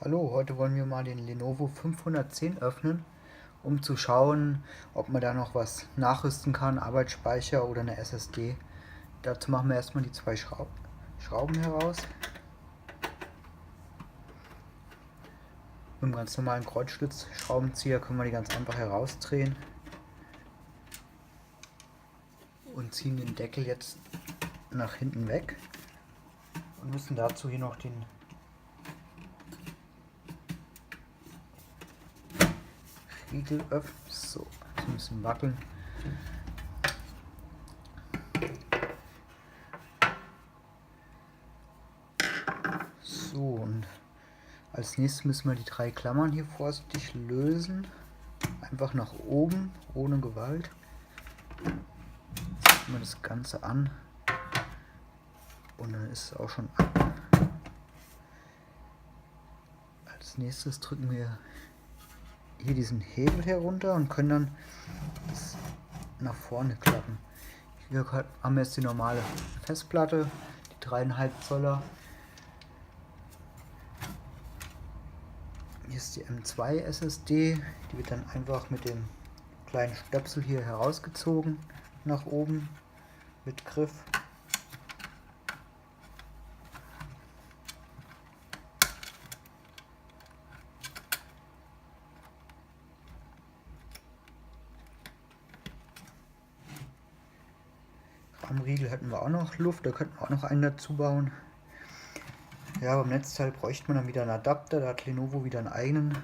Hallo, heute wollen wir mal den Lenovo 510 öffnen, um zu schauen, ob man da noch was nachrüsten kann, Arbeitsspeicher oder eine SSD. Dazu machen wir erstmal die zwei Schrauben heraus. Mit dem ganz normalen Kreuzschlitzschraubenzieher können wir die ganz einfach herausdrehen und ziehen den Deckel jetzt nach hinten weg und müssen dazu hier noch den Riegel öffnen. So, ein bisschen wackeln. So, und als nächstes müssen wir die drei Klammern hier vorsichtig lösen. Einfach nach oben, ohne Gewalt. Ziehen wir das Ganze an und dann ist es auch schon ab. Als nächstes drücken wir hier diesen Hebel herunter und können dann das nach vorne klappen. Hier haben wir jetzt die normale Festplatte, die 3,5 Zoller. Hier ist die M2 SSD, die wird dann einfach mit dem kleinen Stöpsel hier herausgezogen nach oben mit Griff. Am Riegel hätten wir auch noch Luft, da könnten wir auch noch einen dazu bauen. Ja, beim Netzteil bräuchte man dann wieder einen Adapter, da hat Lenovo wieder einen eigenen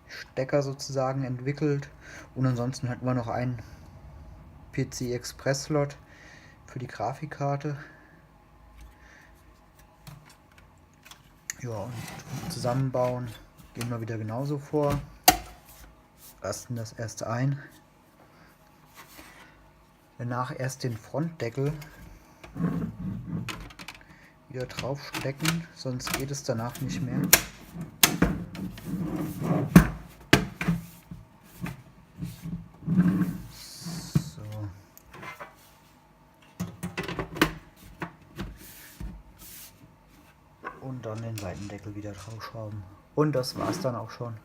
Stecker sozusagen entwickelt. Und ansonsten hätten wir noch einen PCI Express Slot für die Grafikkarte. Ja, und zusammenbauen gehen wir wieder genauso vor. Rasten das erst ein. Danach erst den Frontdeckel wieder drauf stecken, sonst geht es danach nicht mehr. So. Und dann den Seitendeckel wieder draufschrauben. Und das war's dann auch schon.